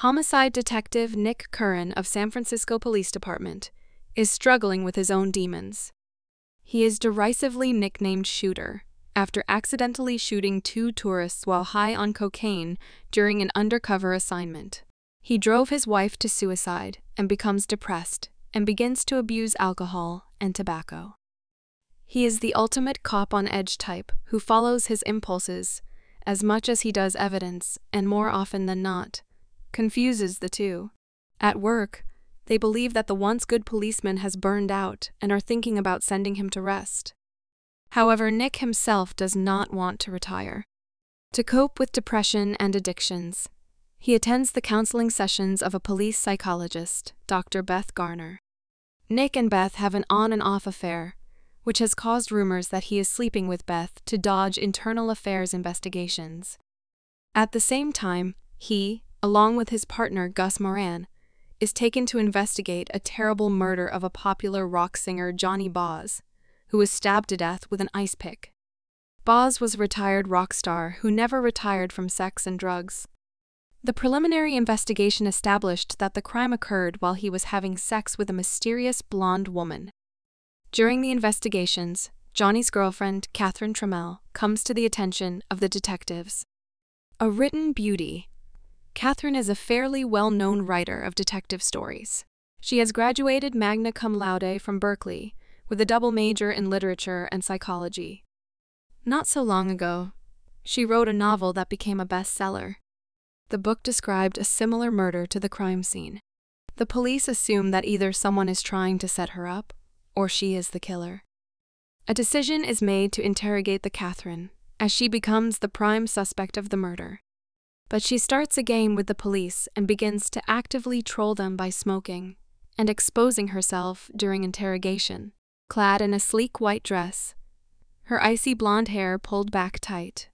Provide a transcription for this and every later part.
Homicide detective Nick Curran of San Francisco Police Department is struggling with his own demons. He is derisively nicknamed Shooter after accidentally shooting 2 tourists while high on cocaine during an undercover assignment. He drove his wife to suicide and becomes depressed and begins to abuse alcohol and tobacco. He is the ultimate cop-on-edge type who follows his impulses as much as he does evidence, and more often than not, confuses the two. At work, they believe that the once good policeman has burned out and are thinking about sending him to rest. However, Nick himself does not want to retire. To cope with depression and addictions, he attends the counseling sessions of a police psychologist, Dr. Beth Garner. Nick and Beth have an on and off affair, which has caused rumors that he is sleeping with Beth to dodge internal affairs investigations. At the same time, he, along with his partner Gus Moran, is taken to investigate a terrible murder of a popular rock singer Johnny Boz, who was stabbed to death with an ice pick. Boz was a retired rock star who never retired from sex and drugs. The preliminary investigation established that the crime occurred while he was having sex with a mysterious blonde woman. During the investigations, Johnny's girlfriend, Catherine Tramell, comes to the attention of the detectives. A written beauty, Catherine is a fairly well-known writer of detective stories. She has graduated magna cum laude from Berkeley, with a double major in literature and psychology. Not so long ago, she wrote a novel that became a bestseller. The book described a similar murder to the crime scene. The police assume that either someone is trying to set her up, or she is the killer. A decision is made to interrogate the Catherine, as she becomes the prime suspect of the murder. But she starts a game with the police and begins to actively troll them by smoking and exposing herself during interrogation. Clad in a sleek white dress, her icy blonde hair pulled back tight.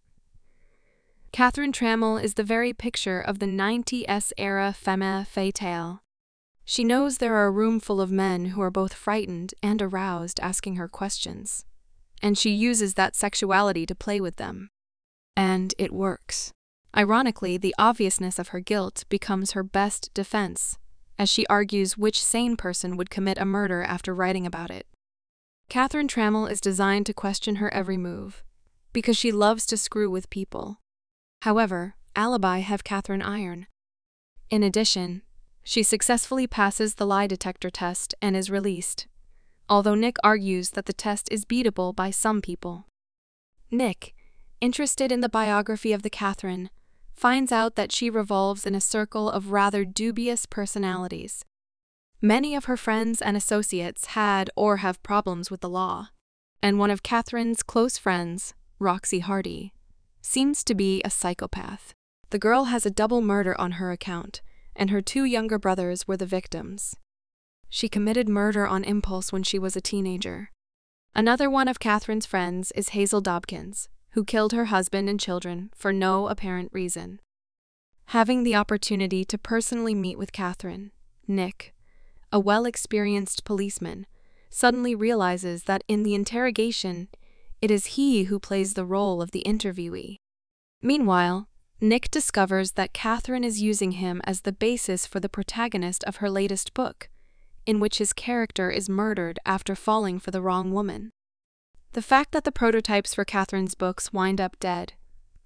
Catherine Tramell is the very picture of the 90s era femme fatale. She knows there are a room full of men who are both frightened and aroused asking her questions, and she uses that sexuality to play with them. And it works. Ironically, the obviousness of her guilt becomes her best defense, as she argues which sane person would commit a murder after writing about it. Catherine Tramell is designed to question her every move, because she loves to screw with people. However, alibi have Catherine iron. In addition, she successfully passes the lie detector test and is released, although Nick argues that the test is beatable by some people. Nick, interested in the biography of the Catherine, finds out that she revolves in a circle of rather dubious personalities. Many of her friends and associates had or have problems with the law, and one of Catherine's close friends, Roxy Hardy, seems to be a psychopath. The girl has a double murder on her account, and her 2 younger brothers were the victims. She committed murder on impulse when she was a teenager. Another one of Catherine's friends is Hazel Dobkins, who killed her husband and children for no apparent reason. Having the opportunity to personally meet with Catherine, Nick, a well-experienced policeman, suddenly realizes that in the interrogation, it is he who plays the role of the interviewee. Meanwhile, Nick discovers that Catherine is using him as the basis for the protagonist of her latest book, in which his character is murdered after falling for the wrong woman. The fact that the prototypes for Catherine's books wind up dead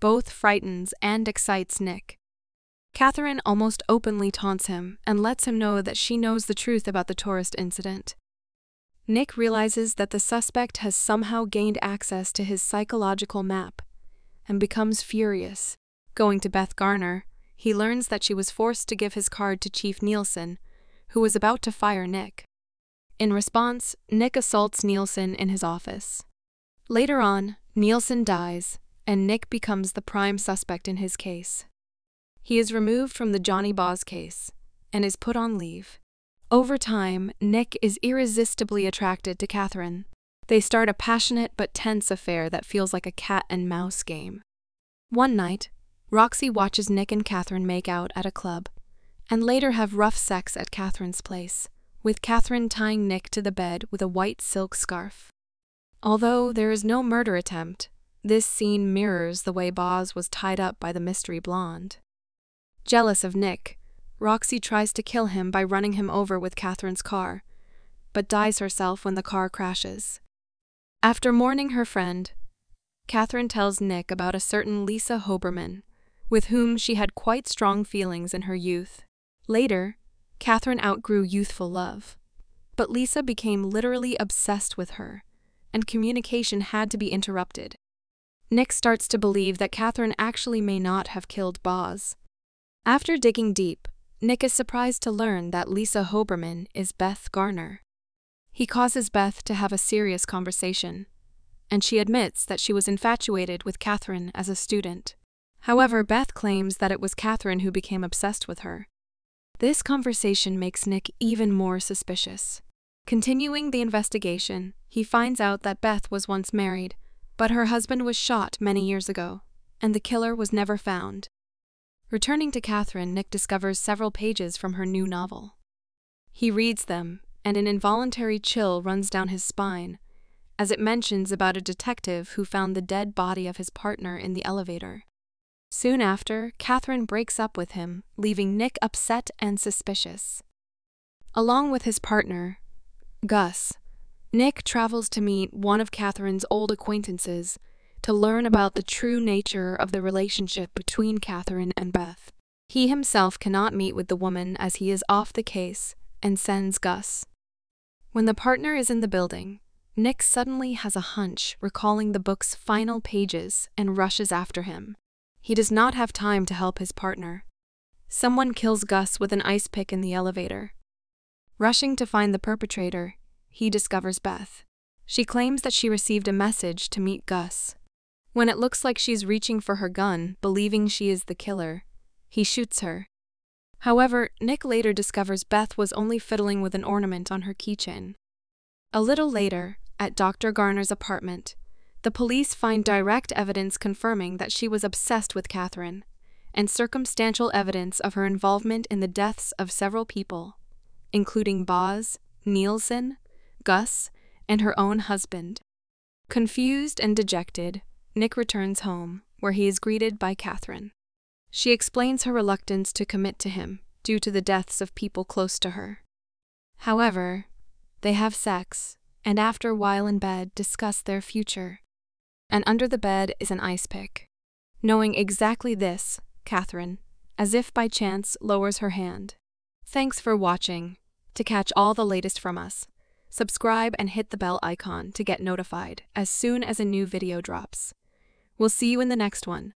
both frightens and excites Nick. Catherine almost openly taunts him and lets him know that she knows the truth about the tourist incident. Nick realizes that the suspect has somehow gained access to his psychological map and becomes furious. Going to Beth Garner, he learns that she was forced to give his card to Chief Nielsen, who was about to fire Nick. In response, Nick assaults Nielsen in his office. Later on, Nielsen dies, and Nick becomes the prime suspect in his case. He is removed from the Johnny Boz case and is put on leave. Over time, Nick is irresistibly attracted to Catherine. They start a passionate but tense affair that feels like a cat and mouse game. One night, Roxy watches Nick and Catherine make out at a club, and later have rough sex at Catherine's place, with Catherine tying Nick to the bed with a white silk scarf. Although there is no murder attempt, this scene mirrors the way Boz was tied up by the mystery blonde. Jealous of Nick, Roxy tries to kill him by running him over with Catherine's car, but dies herself when the car crashes. After mourning her friend, Catherine tells Nick about a certain Lisa Hoberman, with whom she had quite strong feelings in her youth. Later, Catherine outgrew youthful love, but Lisa became literally obsessed with her, and communication had to be interrupted. Nick starts to believe that Catherine actually may not have killed Boz. After digging deep, Nick is surprised to learn that Lisa Hoberman is Beth Garner. He causes Beth to have a serious conversation, and she admits that she was infatuated with Catherine as a student. However, Beth claims that it was Catherine who became obsessed with her. This conversation makes Nick even more suspicious. Continuing the investigation, he finds out that Beth was once married, but her husband was shot many years ago, and the killer was never found. Returning to Catherine, Nick discovers several pages from her new novel. He reads them, and an involuntary chill runs down his spine, as it mentions about a detective who found the dead body of his partner in the elevator. Soon after, Catherine breaks up with him, leaving Nick upset and suspicious. Along with his partner, Gus, Nick travels to meet one of Catherine's old acquaintances to learn about the true nature of the relationship between Catherine and Beth. He himself cannot meet with the woman as he is off the case and sends Gus. When the partner is in the building, Nick suddenly has a hunch, recalling the book's final pages, and rushes after him. He does not have time to help his partner. Someone kills Gus with an ice pick in the elevator. Rushing to find the perpetrator, he discovers Beth. She claims that she received a message to meet Gus. When it looks like she's reaching for her gun, believing she is the killer, he shoots her. However, Nick later discovers Beth was only fiddling with an ornament on her keychain. A little later, at Dr. Garner's apartment, the police find direct evidence confirming that she was obsessed with Catherine, and circumstantial evidence of her involvement in the deaths of several people, including Boz, Nielsen, Gus, and her own husband. Confused and dejected, Nick returns home, where he is greeted by Catherine. She explains her reluctance to commit to him due to the deaths of people close to her. However, they have sex, and after a while in bed discuss their future. And under the bed is an ice pick. Knowing exactly this, Catherine, as if by chance, lowers her hand. Thanks for watching. To catch all the latest from us, subscribe and hit the bell icon to get notified as soon as a new video drops. We'll see you in the next one.